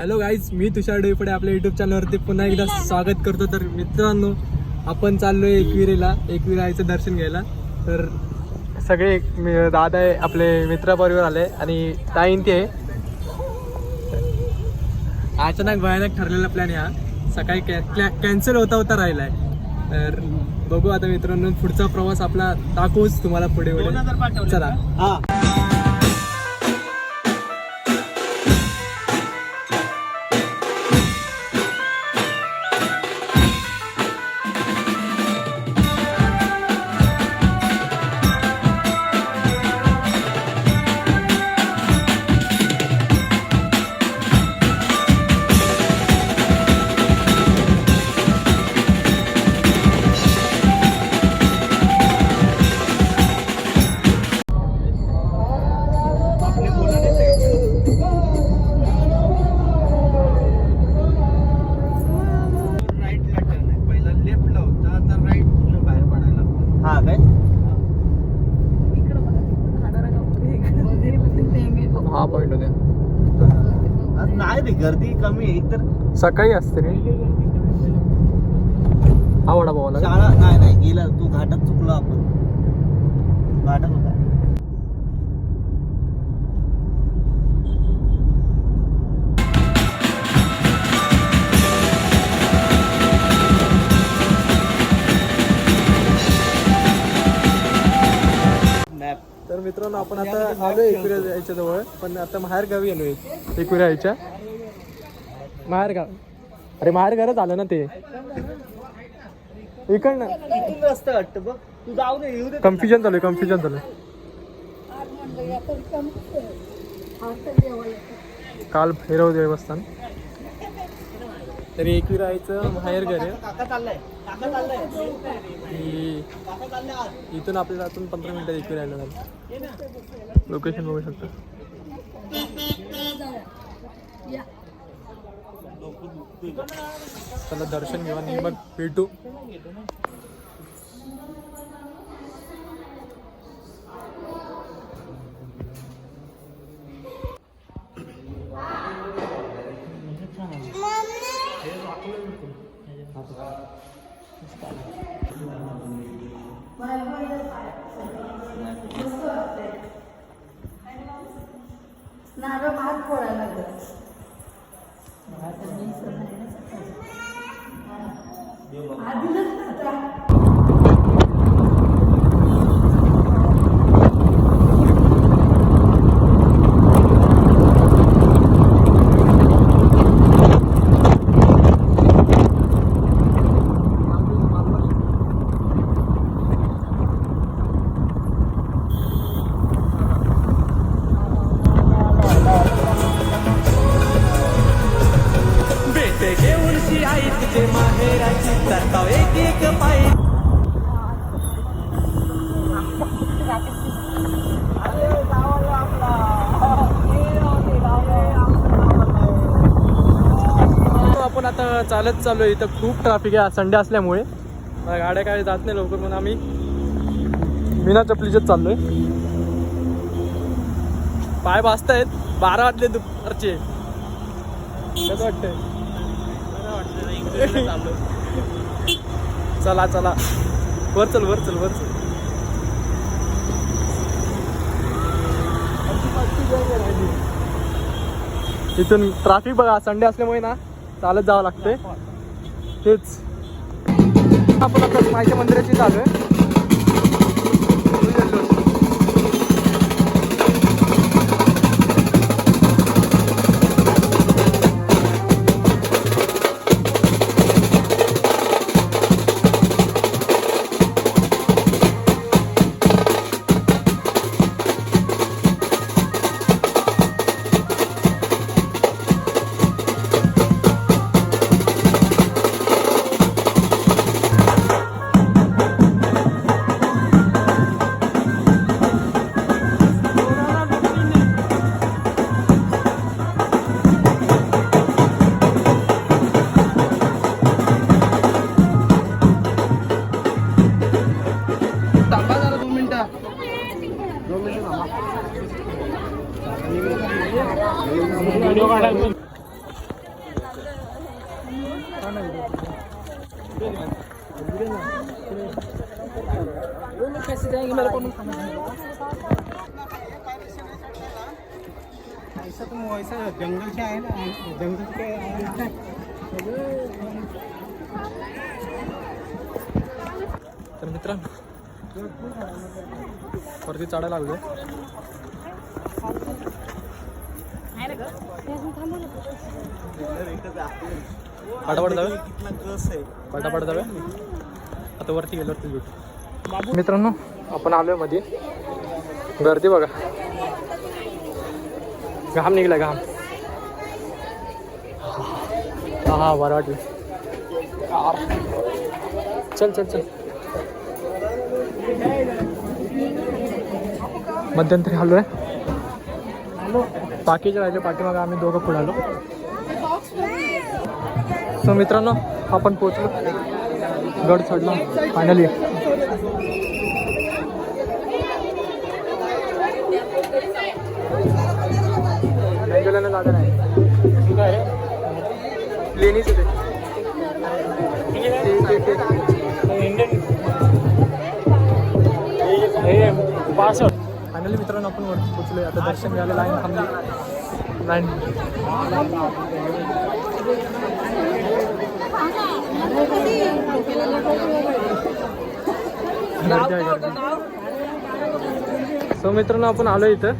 Hello guys, मी तुषार डोईफोडे आपल्या YouTube चॅनलवरती पुन्हा एकदा स्वागत करतो. तर मित्रांनो, आपण चाललोय एकविराईचं दर्शन घ्यायला. तर सगळे दादा आहे, आपले मित्र परिवार आले आणि ताईन ते अचानक भयानक ठरलेला प्लॅन हा सकाळी कॅन्सल होता राहिला आहे. तर बघू आता मित्रांनो, पुढचा प्रवास आपला दाखवूच तुम्हाला पुढे पुढे. चला. हा पॉइंट होते. नाही रे, गर्दी कमी आहे. एकतर सकाळी असते रे. हा वडापाव शाळा नाही गेला तू, घाटात चुकलो आपण. घाटात होता. तर मित्रांनो, आपण आता आलो एकविरा यायच्या जवळ, पण आता माहेर गावी येलो एकविरा यायच्या माहेर गाव. अरे माहेर घरच आलं ना ते इकडनं. इथून रस्ता वाटतं बघ, तू जाऊ दे, येऊ दे. कन्फ्युजन झालं काल भैरव देवस्थान. तरी एकविरा यायचं माहेर घर आहे. इथून आपल्याला 15 मिनिटात एकविरा यायला झालं. लोकेशन बघू शकता. चला दर्शन घेऊ आणि मग भेटू. आपण आता चालत चालू आहे. इथं खूप ट्रॅफिक आहे संडे असल्यामुळे. गाड्या काय जात नाही लवकर, म्हणून आम्ही बिना चपलीच्याच चाललोय. पाय भाजतायत. 12 वाजले दुपारचे. कसं वाटतंय? चला चला, वर चल. इथून ट्रॅफिक बघा, संडे असल्यामुळे ना चालत जावं लागते. तेच आपण आता माईच्या मंदिराची चालू आहे. ऐसा तुम वैसा जंगल से आए ना, जंगल के आए ना. तर मित्रांनो वरती चढायला लागलो. पटापट जावे, कितना कस आहे. पटापट जावे. आता वरती गेल्यावरती भेटू. मित्रांनो आपण आलोय मध्ये. गर्दी बघा, घाम निघलाय घाम. हा बरं वाटलं. चल चल चल. मध्यंतरी आलोय. बाकीचे राहिले पाठीमागे, आम्ही दोघं पुढे आलो. सो मित्रांनो आपण पोचलो, गड चढलो फायनली. बेंगोल्याला जागा नाही. लेणीच आहे ते. फायनली मित्रांनो आपण वरती पोचलोय. आता दर्शन घ्यायला लाईन थांबली. लाईन सो मित्रांनो आपण आलो इथं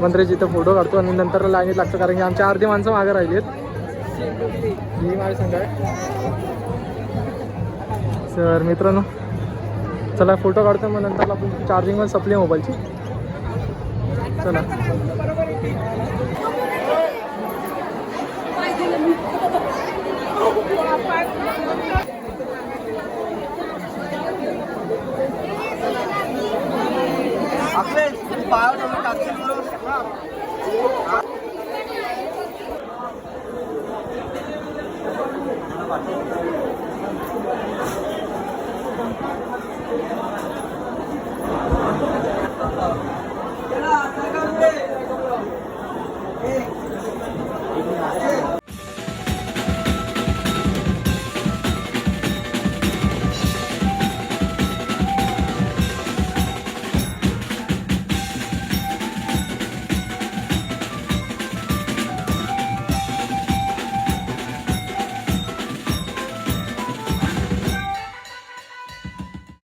मंदिराच्या इथं फोटो काढतो आणि नंतर लाईनीत लागतो, कारण की आमच्या अर्धी माणसं मागे राहिली आहेत. ही माझी संघ आहे. सर मित्रांनो चला फोटो काढतो, मग नंतर आपण चार्जिंग पण संपली मोबाईलची. चला